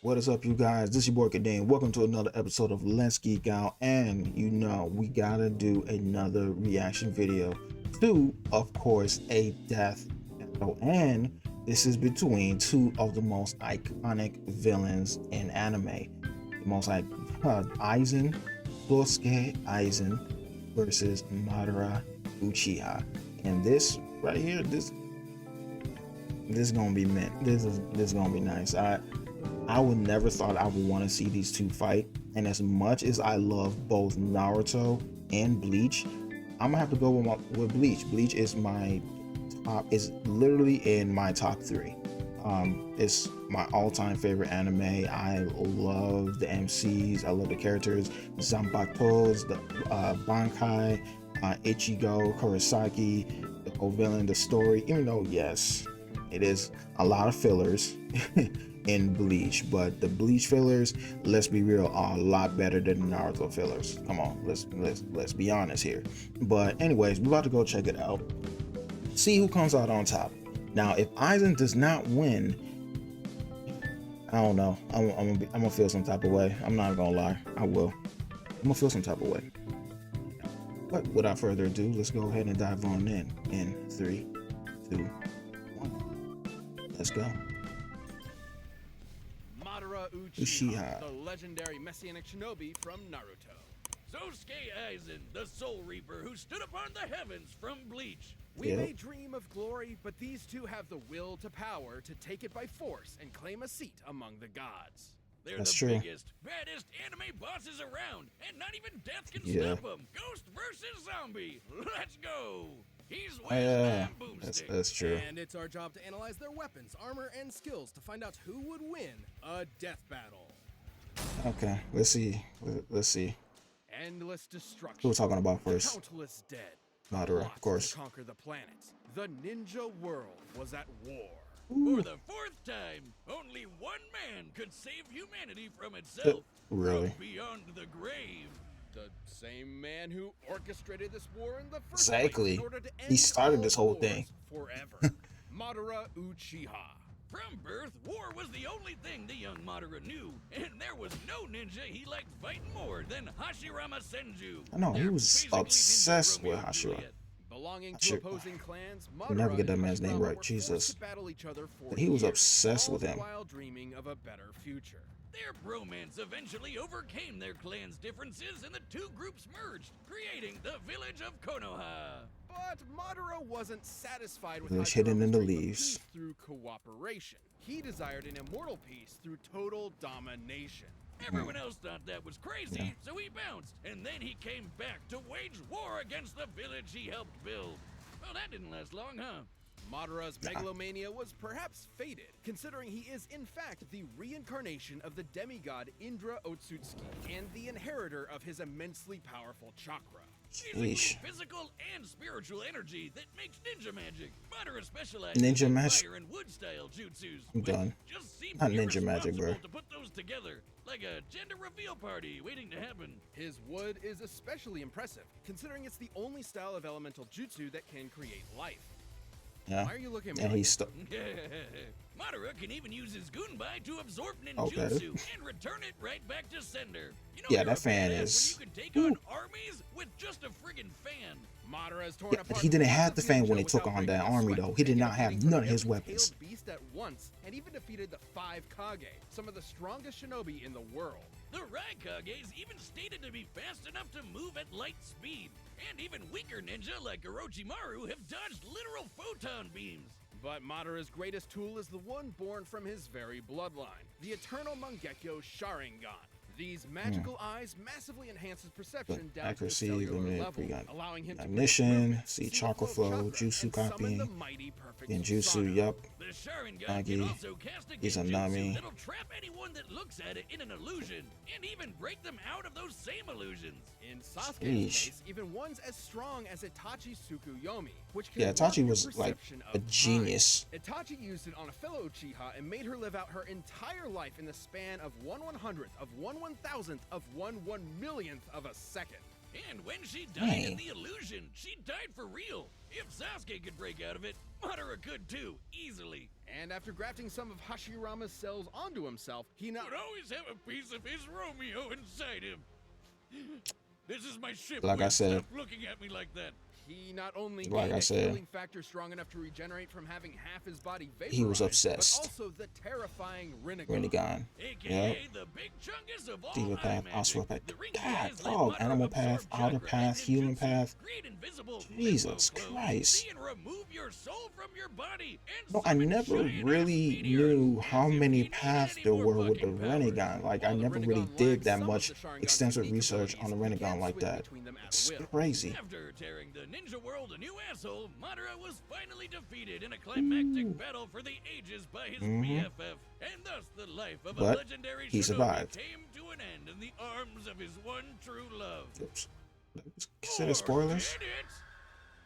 What is up, you guys? This is your boy Kadeem. Welcome to another episode of Let's Geek Out. And you know, we gotta do another reaction video to, of course, a death battle. And this is between two of the most iconic villains in anime. The most like Aizen, Sosuke Aizen versus Madara Uchiha. And this right here, this is gonna be mint. This is gonna be nice. I would never thought I would want to see these two fight, and as much as I love both Naruto and Bleach, I'm gonna have to go with Bleach. Bleach is my top, is literally in my top three. It's my all-time favorite anime. I love the MCs, I love the characters, Zanpakutos, the Bankai, Ichigo, Kurosaki, the whole villain, the story. Even though yes, it is a lot of fillers in Bleach, but the Bleach fillers, let's be real, are a lot better than the Naruto fillers. Come on, let's be honest here. But anyways, we're about to go check it out, see who comes out on top. Now, if Aizen does not win, I don't know. I'm gonna feel some type of way. I'm not gonna lie, I will. I'm gonna feel some type of way. But without further ado, let's go ahead and dive on in 3, 2, 1. Let's go. Madara Uchiha, the legendary messianic shinobi from Naruto. Sosuke Aizen, the Soul Reaper who stood upon the heavens from Bleach. We may dream of glory, but these two have the will to power to take it by force and claim a seat among the gods. They're That's the true. biggest, baddest anime bosses around, and not even death can stop them. Ghost versus zombie. Let's go. He's yeah, that's true. And it's our job to analyze their weapons, armor, and skills to find out who would win a death battle. Okay, let's see. Endless destruction. Who we're talking about first? Countless dead. Madara, Plots of course. to conquer the planets. The ninja world was at war. Ooh. For the 4th time, only one man could save humanity from itself. Really? From beyond the grave. The same man who orchestrated this war in the first Exactly. place in order to end He started all this whole wars thing. forever. Madara Uchiha. From birth, war was the only thing the young Madara knew, and there was no ninja he liked fighting more than Hashirama Senju. I know, he They're was basically obsessed Romeo with and Hashirama. Juliet. Belonging to Hashir- opposing clans, I'll never Madara get that and man's name Hashirama right, were forced Jesus. to battle each other for He was years, obsessed all with him. while dreaming of a better future. Their bromance eventually overcame their clan's differences, and the two groups merged, creating the village of Konoha. But Madara wasn't satisfied with Village hidden in the Hashirama's dream of leaves. peace through cooperation. He desired an immortal peace through total domination. Everyone else thought that was crazy, so he bounced, and then he came back to wage war against the village he helped build. Well, that didn't last long, huh? Madara's megalomania was perhaps fated, considering he is in fact the reincarnation of the demigod Indra Otsutsuki and the inheritor of his immensely powerful chakra. Basically, Sheesh. physical and spiritual energy that makes ninja magic. Madara specializes Ninja in magic? fire and wood style jutsus. I'm which done. Just seems Not ninja magic, bro. irresponsible to put those together, like a gender reveal party waiting to happen. His wood is especially impressive, considering it's the only style of elemental jutsu that can create life. Yeah. Why are you looking at And me? he's stuck. Madara can even use his Gunbai to absorb Okay. ninjutsu and return it right back to sender. You know Yeah, you're that a fan badass is- when you can take on armies with just a friggin' fan. Madara has torn Yeah, but apart he didn't lots have of the fan when ninja he took without on that breaking a army, sweat, though. He did taking not a have beating none from of his every weapons. tailed beast at once, and even defeated the 5 Kage, some of the strongest shinobi in the world. The Raikages even stated to be fast enough to move at light speed. And even weaker ninja like Orochimaru have dodged literal photon beams. But Madara's greatest tool is the one born from his very bloodline, the eternal Mangekyo Sharingan. These magical eyes massively enhance his perception down accuracy, to the cellular limited level, pre-gun allowing him to ignition, movement, see the chakra flow, chakra, jutsu and summon copying, the mighty perfect genjutsu, Susanoo. yup. The Sharingan Agi, can also cast a Izanami. genjutsu that'll trap anyone that looks at it in an illusion, and even break them out of those same illusions. In Sasuke's Sheesh. case, even ones as strong as Itachi Tsukuyomi, which can Yeah, warp Itachi your was like perception a of genius. time. Itachi used it on a fellow Uchiha and made her live out her entire life in the span of 1/100th of 1/1000th of 1/1 millionth of a second. And when she died in the illusion, she died for real. If Sasuke could break out of it, Madara could too, easily. And after grafting some of Hashirama's cells onto himself, he would always have a piece of his Romeo inside him. This is my ship. Like I said, stop looking at me like that. He not only like gained I a said, healing factor strong enough to regenerate from having half his body vaporized, he was obsessed. but also the terrifying Rinnegan. AKA the big chungus of all Diva path, magic. Astral path. The ring God, eyes let dog. Madara Animal absorb path, outer chakra path, and healing ninjutsu, path. create invisible Jesus limbo flow, Christ. see and remove your soul from your body, and No, I summon never giant-ass really meteors, knew as how if many he needed paths any there more were with the fucking powers. Rinnegan. Like, I While the never Rinnegan really did lacks that some much of the Sharingan's extensive unique research on the abilities, he Rinnegan can like switch that. between them at It's will. crazy. After tearing the ninja world a new asshole, Madara was finally defeated in a climactic battle for the ages by his BFF, and thus the life of a But legendary he shinobi survived. came to an end in the arms of his one true love. Oops. Consider spoilers. Or did it?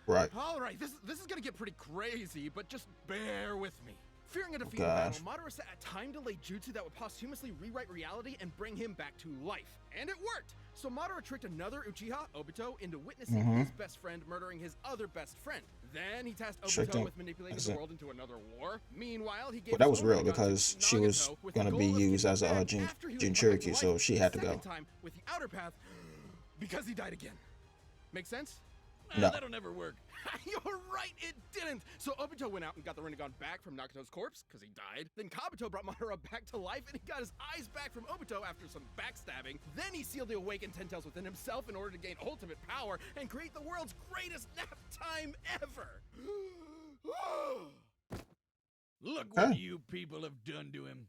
Right. All right, this is gonna get pretty crazy, but just bear with me. Fearing a defeat in gosh. battle, Madara set a time-delayed jutsu that would posthumously rewrite reality and bring him back to life. And it worked! So Madara tricked another Uchiha, Obito, into witnessing his best friend murdering his other best friend. Then he tasked Tricked Obito him. with manipulating That's the it. world into another war. Meanwhile, he gave Well, that his was real own gun to because she was Nagato with gonna the be goal of used getting as a back Jin after he was brought back Cherokee, to so life she had to second go. time with the outer path because he died again. Make sense? No. That'll never work. You're right, it didn't! So Obito went out and got the Rinnegan back from Nagato's corpse, because he died. Then Kabuto brought Madara back to life, and he got his eyes back from Obito after some backstabbing. Then he sealed the awakened Ten Tails within himself in order to gain ultimate power and create the world's greatest nap time ever! Look what Huh? you people have done to him.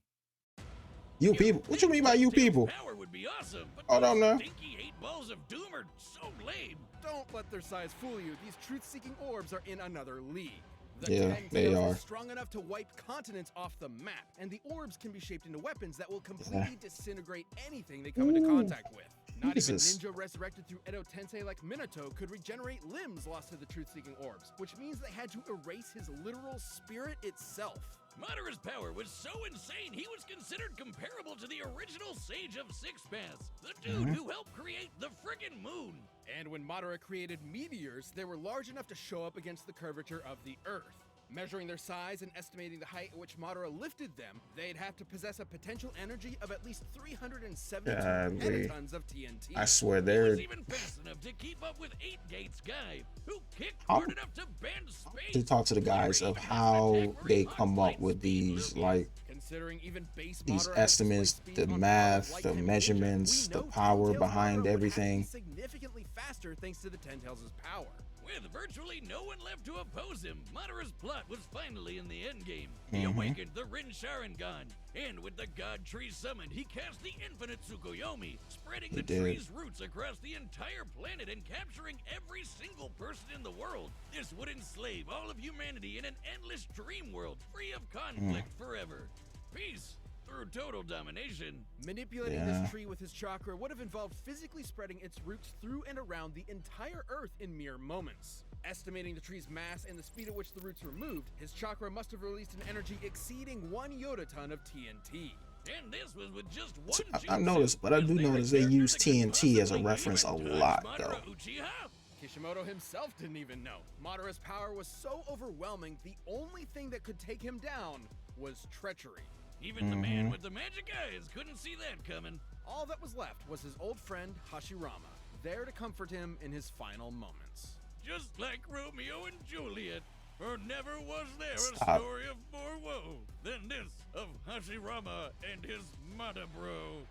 You people? What you mean by you people? Power would be awesome, but Hold on these now. stinky 8 balls of doom are so lame. Don't let their size fool you. These truth-seeking orbs are in another league. The Yeah, Ten they Tails are. is strong enough to wipe continents off the map, and the orbs can be shaped into weapons that will completely disintegrate anything they come into Ooh, contact with. Not even Jesus. ninja resurrected through Edo Tensei like Minato could regenerate limbs lost to the truth-seeking orbs, which means they had to erase his literal spirit itself. Madara's power was so insane, he was considered comparable to the original Sage of Six Paths, the dude who helped create the friggin' moon. And when Madara created meteors, they were large enough to show up against the curvature of the Earth. Measuring their size and estimating the height at which Madara lifted them, they'd have to possess a potential energy of at least 372 Golly. petatons of TNT. I swear He they're was even fast enough to keep up with 8 Gates guy, who kicked I'll- hard enough to bend space. to talk to the guys of how they come up with these, like, Considering even base these Madara had estimates, displaced speed the on par math, with the Light Ninja, measurements, we the know power Ten Tails behind Madara would have to be everything. significantly faster thanks to the Ten Tails' power. With virtually no one left to oppose him, Madara's plot was finally in the endgame. He awakened the Rin Sharingan, and with the God Tree summoned, he cast the infinite Tsukuyomi, spreading the did. tree's roots across the entire planet and capturing every single person in the world. This would enslave all of humanity in an endless dream world, free of conflict forever. Peace through total domination. Manipulating Yeah. this tree with his chakra would have involved physically spreading its roots through and around the entire Earth in mere moments. Estimating the tree's mass and the speed at which the roots were moved, his chakra must have released an energy exceeding 1 yotaton of TNT. And this was with just one I jutsu. noticed, but I Is do there notice a they character use that could TNT as a possibly reference a even touch lot, Madara though. Uchiha? Kishimoto himself didn't even know. Madara's power was so overwhelming, the only thing that could take him down was treachery. Even the man with the magic eyes couldn't see that coming. All that was left was his old friend Hashirama, there to comfort him in his final moments. Just like Romeo and Juliet. For never was there a Stop. story of more woe than this of Hashirama and his Madabro.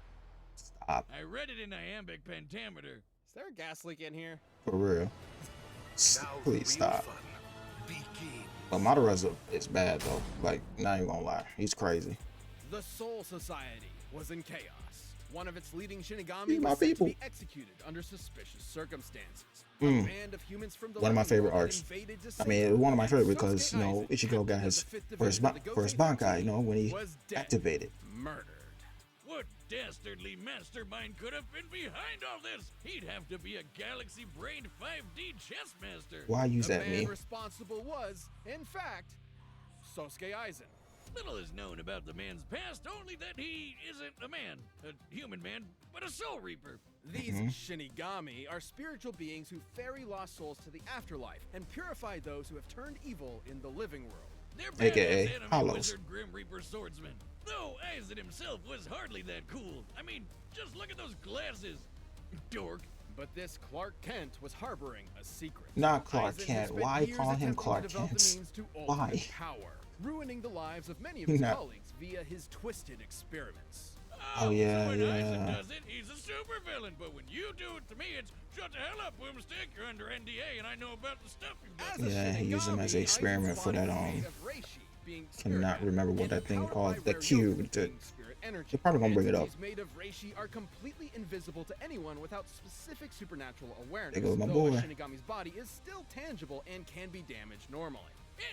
Stop. I read it in iambic pentameter. Is there a gas leak in here? For real. Now the Please real stop. fun begins. But Madara's is bad though. Like, not even gonna lie, he's crazy. The Soul Society was in chaos. One of its leading These Shinigami my was set to people. be executed under suspicious circumstances. Mm. A band of humans from the One of my living favorite world arcs. invaded to I save mean, them. one of my favorite Sosuke because, you know, Aizen, Ichigo captain got of his the 5th first, Division of the first Goten Bankai, you team, know, when he was dead, activated. murdered. What dastardly mastermind could have been behind all this? He'd have to be a galaxy-brained 5D chess master. Why use The that man meme? responsible was, in fact, Sosuke Aizen. Little is known about the man's past, only that he isn't a man, a human man, but a soul reaper. These Shinigami are spiritual beings who ferry lost souls to the afterlife and purify those who have turned evil in the living world. They're AKA badass anime Hollows. wizard Grim Reaper swordsmen. Though Aizen himself was hardly that cool. I mean, just look at those glasses. Dork. But this Clark Kent was harboring a secret. Not Clark Aizen has Kent. spent Why years call him attempting Clark to develop the Kent? means to Why? ultimate power, ruining the lives of many of his No. colleagues via his twisted experiments. Oh, yeah, so when yeah. Aizen does it, he's a super villain. But when you do it to me, it's shut the hell up, Boomstick. You're under NDA, and I know about the stuff you've As done. a Yeah, he used him as an Shinigami, experiment for Aizen's that, body is made of reishi, being spirit cannot matter, remember what and that thing empowered called, by the rare cube, yokes the- being spirit energy. They're probably gonna bring it up. Entities made of reishi are completely invisible to anyone without specific supernatural awareness. There goes my though boy. a Shinigami's body is still tangible and can be damaged normally.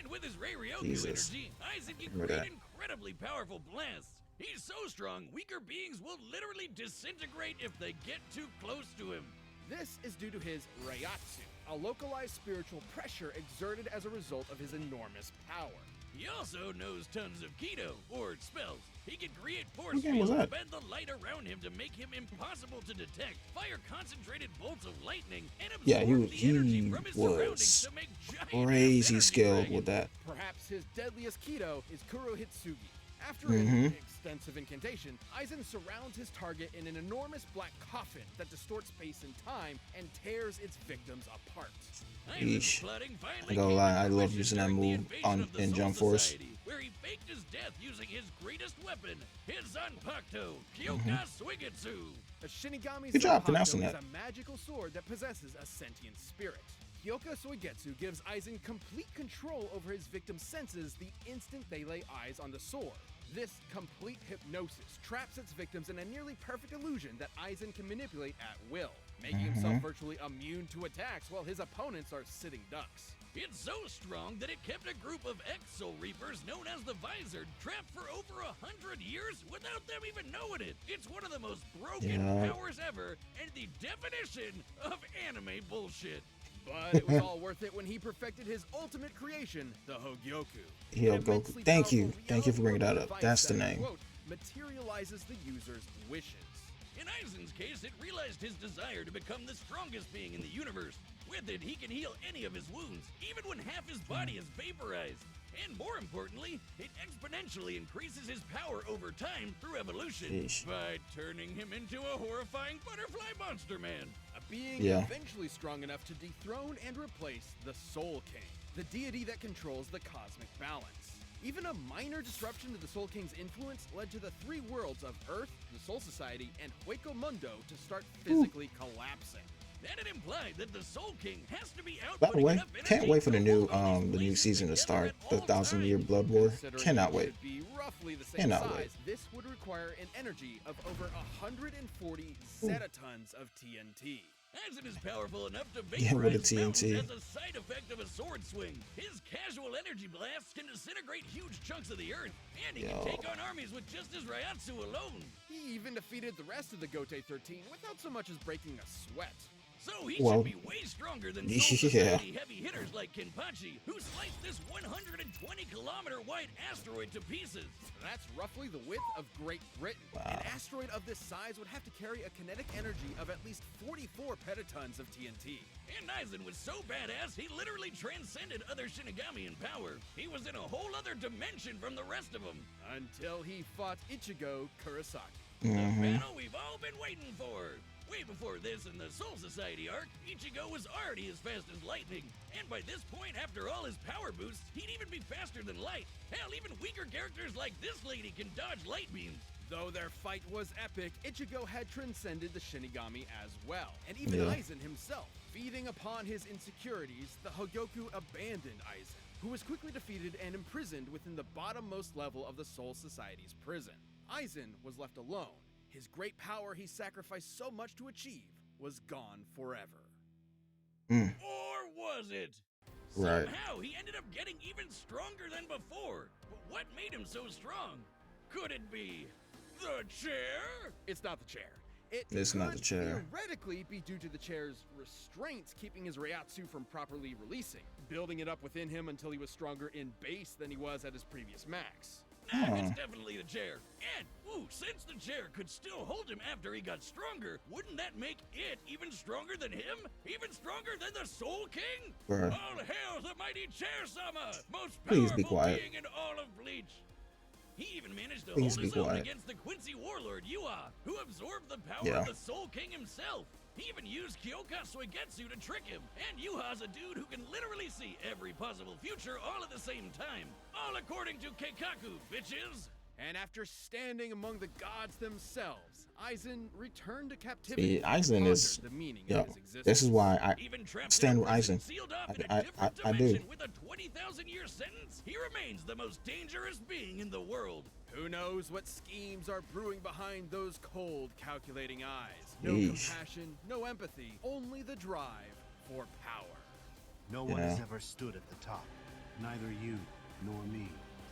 And with his Ray Ryoku Jesus. energy, Aizen can Remember create that. incredibly powerful blasts. He's so strong, weaker beings will literally disintegrate if they get too close to him. This is due to his Reiatsu, a localized spiritual pressure exerted as a result of his enormous power. He also knows tons of Keto, or spells. He can create force What game was fields, that? bend the light around him to make him impossible to detect, fire concentrated bolts of lightning, and absorb Yeah, the energy he from his surroundings was to make giant crazy energy skilled dragons. with that. Perhaps his deadliest Keto is Kurohitsugi. After Mhm. an extensive incantation, Aizen surrounds his target in an enormous black coffin that distorts space and time and tears its victims apart. Aizen's Yeesh. plotting I finally gonna came lie, to I love fruition using that during the move invasion on of the in Soul Jump Force. Society, where he faked his death using his greatest weapon, his Zanpakuto, Kyoka Suigetsu. A Shinigami's Good job Zanpakuto pronouncing is that. a magical sword that possesses a sentient spirit. Kyoka Suigetsu gives Aizen complete control over his victim's senses the instant they lay eyes on the sword. This complete hypnosis traps its victims in a nearly perfect illusion that Aizen can manipulate at will, making himself virtually immune to attacks while his opponents are sitting ducks. It's so strong that it kept a group of ex-Soul Reapers known as the Visored trapped for over 100 years without them even knowing it. It's one of the most broken Yeah. powers ever and the definition of anime bullshit. But it was all worth it when he perfected his ultimate creation, the Hogyoku. Yo, An Goku. immensely Thank you. powerful Thank you for bringing that reality up. device That's the that, name. quote, materializes the user's wishes. In Aizen's case, it realized his desire to become the strongest being in the universe. With it, he can heal any of his wounds, even when half his body is vaporized. And more importantly, it exponentially increases his power over time through evolution Sheesh. by turning him into a horrifying butterfly monster man. A being Yeah. eventually strong enough to dethrone and replace the Soul King, the deity that controls the cosmic balance. Even a minor disruption to the Soul King's influence led to the three worlds of Earth, the Soul Society, and Hueco Mundo to start physically collapsing. That it implied that the Soul King has to be By the outputting way, enough can't energy wait for the to new hold all these the new places season to together start. at The all 1,000-year times. Blood War. Considering Cannot it wait. should be roughly the same Cannot size, wait. this would require an energy of over 140 zetatons of TNT. Aizen is powerful enough to Yeah, with a vaporize mountains TNT. as a side effect of a sword swing. His casual energy blasts can disintegrate huge chunks of the earth, and he Yo. can take on armies with just his Ryatsu alone. He even defeated the rest of the Gote 13 without so much as breaking a sweat. So he Well, should be way stronger than Soul yeah. Society heavy hitters like Kenpachi, who sliced this 120-kilometer wide asteroid to pieces. That's roughly the width of Great Britain. An asteroid of this size would have to carry a kinetic energy of at least 44 petatons of TNT. And Aizen was so badass, he literally transcended other Shinigami in power. He was in a whole other dimension from the rest of them. Until he fought Ichigo Kurosaki. The battle we've all been waiting for. Way before this in the Soul Society arc, Ichigo was already as fast as lightning. And by this point, after all his power boosts, he'd even be faster than light. Hell, even weaker characters like this lady can dodge light beams. Though their fight was epic, Ichigo had transcended the Shinigami as well, and even Yeah. Aizen himself. Feeding upon his insecurities, the Hogyoku abandoned Aizen, who was quickly defeated and imprisoned within the bottommost level of the Soul Society's prison. Aizen was left alone. His great power he sacrificed so much to achieve was gone forever. Or was it? Right. Somehow he ended up getting even stronger than before. But what made him so strong? Could it be the chair? It's not the chair. It's not the could chair. theoretically be due to the chair's restraints keeping his Reiatsu from properly releasing, building it up within him until he was stronger in base than he was at his previous max. Nah, it's definitely the chair. And, since the chair could still hold him after he got stronger, wouldn't that make it even stronger than him? Even stronger than the Soul King? Bruh. All hail the mighty Chair-sama, most Please powerful be quiet. being in all of Bleach. He even managed to Please hold be his own quiet. against the Quincy warlord Yua, who absorbed the power Yeah. of the Soul King himself. He even used Kyoka Suigetsu to trick him. And Yuha's a dude who can literally see every possible future all at the same time. All according to Keikaku, bitches. And after standing among the gods themselves, Aizen returned to captivity. See, Aizen is, pondered the meaning yo, of his existence. this is why I Even trapped stand in a with prison Aizen. sealed off in a I different do. dimension with a 20,000-year sentence, he remains the most dangerous being in the world. Who knows what schemes are brewing behind those cold, calculating eyes? No Yeesh. compassion, no empathy, only the drive for power. No one Yeah. has ever stood at the top. Neither you nor me.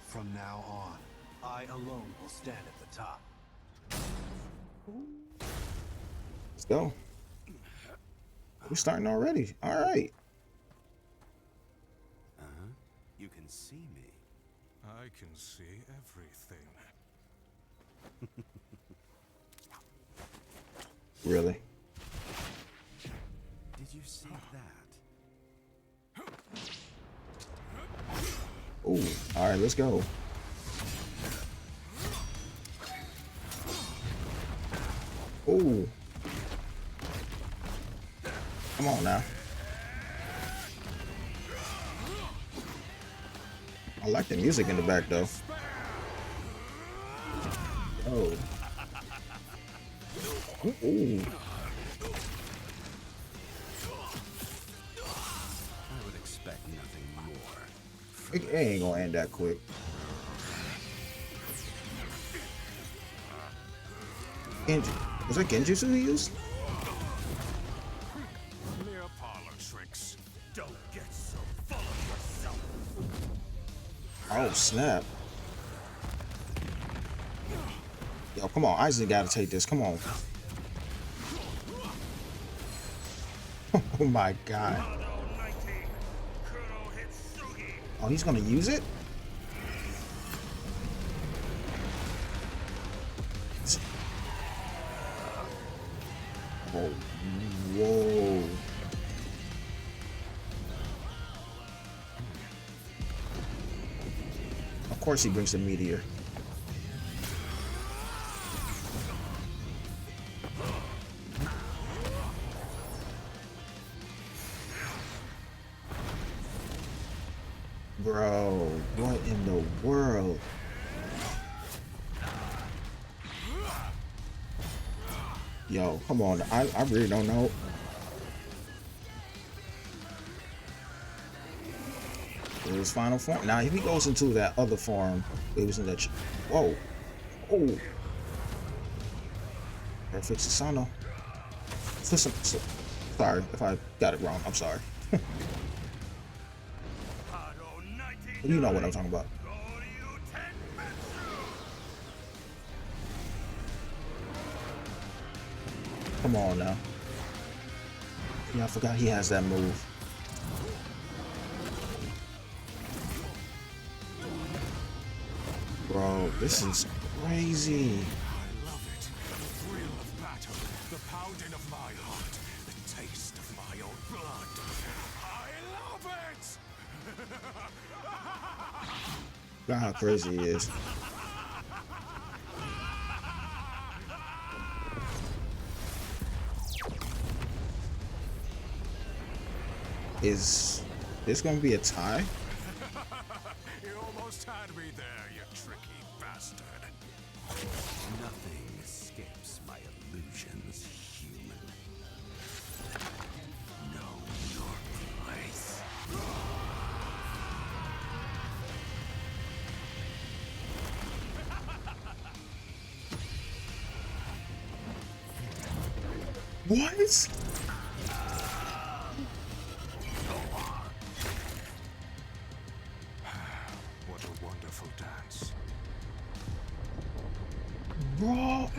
From now on, I alone will stand at the top. Let's go. We're starting already. All right. You can see me. I can see everything. Really? Did you see that? Ooh. All right. Let's go. Ooh. Come on now. I like the music in the back though. Oh. Ooh. I would expect nothing more. It ain't gonna end that quick. Genji. Was that Genjutsu he used? Mere parlor tricks. Don't get so full of yourself. Oh snap. Yo, come on. Aizen gotta take this. Come on. Oh my god. Oh, he's gonna use it? Oh, whoa. Of course he brings the meteor. Bro, what in the world? Yo, come on. I really don't know. His final form. Now, if he goes into that other form, it was in that. Whoa. Oh. Perfect Susano. Sorry if I got it wrong. I'm sorry. You know what I'm talking about. Come on now. Yeah, I forgot he has that move. Bro, this is crazy. I love it. The thrill of battle, the pounding of my heart, the taste of my own blood. I love it! Look how crazy he is. Is this gonna be a tie? You almost had me there, you tricky bastard. Nothing escapes my illusions, human. Know your place. What? What a wonderful dance. Bro,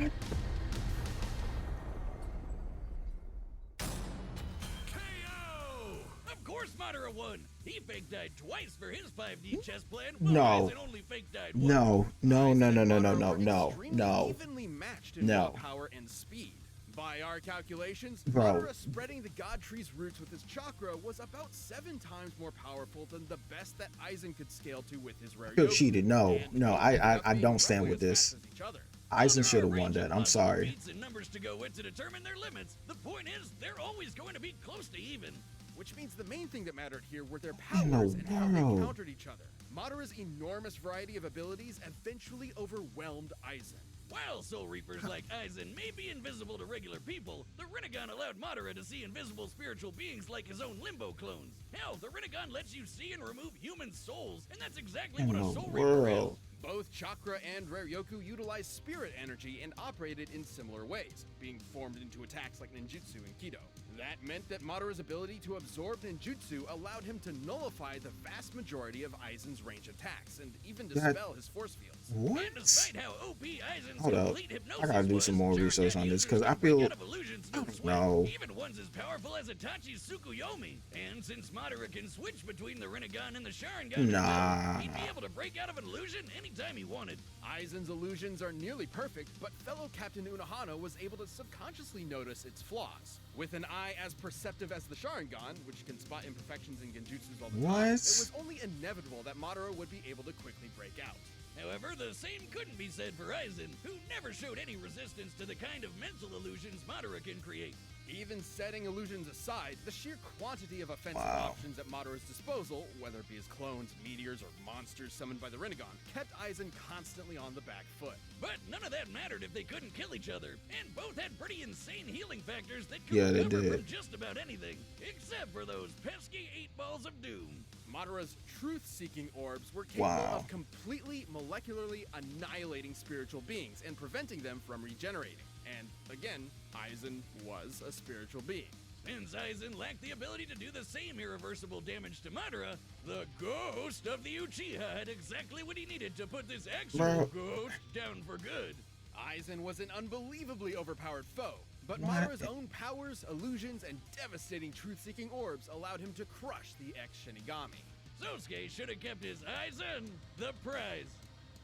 KO! Of course Madara one. He fake died twice for his 5D chess plan. No. Aizen only fake died No, no, no, no, no, no, no, Were no, extremely no. evenly matched in No. willpower and speed. By our calculations, Bro. Madara spreading the God Tree's roots with his chakra was about 7 times more powerful than the best that Aizen could scale to with his rare Feel Yoku. cheated. No, And no, they ended up I being don't stand roughly with as this. fast as each other. Aizen should have won that. I'm sorry. Feats and numbers to go with to determine their limits. The point is, they're always going to be close to even. Which means the main thing that mattered here were their In the powers and how they world. countered each other. Madara's enormous variety of abilities eventually overwhelmed Aizen. While Soul Reapers like Aizen may be invisible to regular people, the Rinnegan allowed Madara to see invisible spiritual beings like his own Limbo clones. Hell, the Rinnegan lets you see and remove human souls, and that's exactly In what a the Soul Reaper is. world. Both chakra and rare Yoku utilized spirit energy and operated in similar ways, being formed into attacks like ninjutsu and kido. That meant that Madara's ability to absorb ninjutsu allowed him to nullify the vast majority of Aizen's range attacks and even dispel his force fields. What? And despite how OP Aizen's Hold up. complete hypnosis I gotta do was, some more Sharingan research on this, users 'cause I can break feel- out of illusions, no sweat, No. even ones as powerful as Itachi's Tsukuyomi. And since Madara can switch between the Rinnegan and the Sharingan, Nah. he'd be able to break out of an illusion anytime he wanted. Aizen's illusions are nearly perfect, but fellow Captain Unohana was able to subconsciously notice its flaws. With an eye as perceptive as the Sharingan, which can spot imperfections in genjutsus all the time, What? it was only inevitable that Madara would be able to quickly break out. However, the same couldn't be said for Aizen, who never showed any resistance to the kind of mental illusions Madara can create. Even setting illusions aside, the sheer quantity of offensive Wow. options at Madara's disposal, whether it be his clones, meteors, or monsters summoned by the Rinnegan, kept Aizen constantly on the back foot. But none of that mattered if they couldn't kill each other, and both had pretty insane healing factors that could Yeah, they recover did. from just about anything, except for those pesky 8 balls of doom. Madara's truth-seeking orbs were capable Wow. of completely molecularly annihilating spiritual beings and preventing them from regenerating. And again, Aizen was a spiritual being. Since Aizen lacked the ability to do the same irreversible damage to Madara, the ghost of the Uchiha had exactly what he needed to put this actual ghost down for good. Aizen was an unbelievably overpowered foe, but What? Madara's own powers, illusions, and devastating truth-seeking orbs allowed him to crush the ex-Shinigami. Sosuke should have kept his Aizen the prize.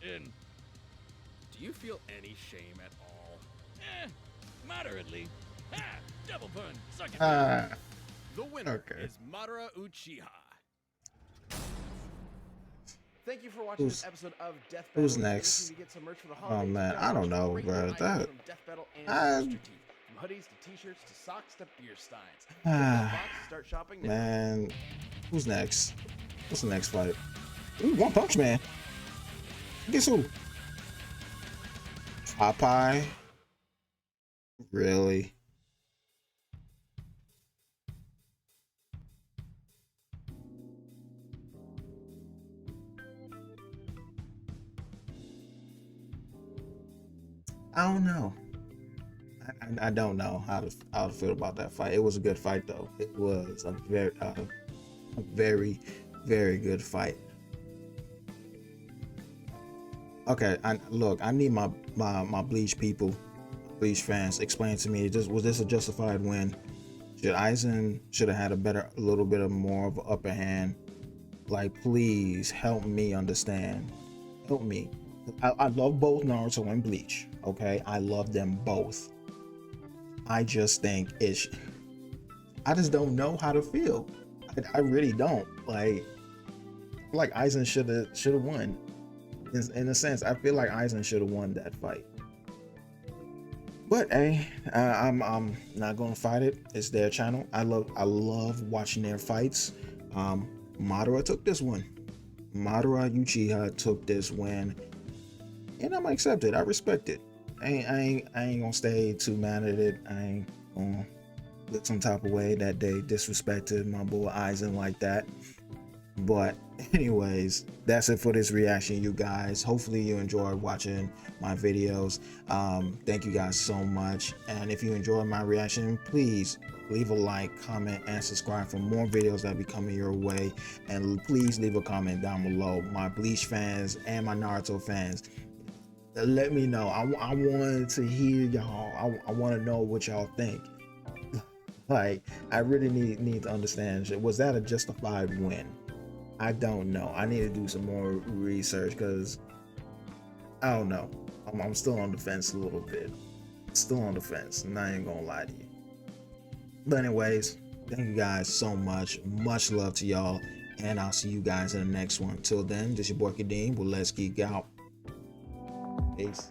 And, Do you feel any shame at all? moderately. Ha! Double pun. Suck it. Ah, The winner Okay. is Madara Uchiha. Thank you for watching Who's- this episode of Death Battle. who's If you're next? looking to get some merch for the Oh, holidays, man, you can I don't watch know, great bro. items That- from Death Battle and I- Rooster Teeth. From hoodies to t-shirts to socks to beer steins. Get Ah, that box, start shopping now. man, who's next? What's the next fight? Ooh, One Punch Man. Guess who? Popeye. Really? I don't know. I don't know how to feel about that fight. It was a good fight though. It was a very very good fight. Okay, I need my Bleach people, Bleach fans, explain to me. Was this a justified win? Should Aizen have had a little bit of more of an upper hand? Like, please help me understand. Help me. I love both Naruto and Bleach. Okay, I love them both. I just think I just don't know how to feel. I really don't. Like Aizen should have won. In a sense, I feel like Aizen should have won that fight. But hey, I'm not gonna fight it. It's their channel. I love watching their fights. Madara took this one. Madara Uchiha took this win, and I'm gonna accept it. I respect it. I ain't gonna stay too mad at it. I ain't gonna look some type of way that they disrespected my boy Aizen like that. But anyways, that's it for this reaction, you guys. Hopefully you enjoyed watching my videos. Thank you guys so much. And if you enjoyed my reaction, please leave a like, comment, and subscribe for more videos that be coming your way. And please leave a comment down below. My Bleach fans and my Naruto fans, let me know. I wanted to hear y'all. I want to know what y'all think. Like, I really need to understand, was that a justified win? I don't know. I need to do some more research because I don't know. I'm still on the fence a little bit. Still on the fence, and I ain't gonna lie to you. But anyways, thank you guys so much. Much love to y'all, and I'll see you guys in the next one. Till then, this your boy Kadeem with Let's Geek Out. Peace.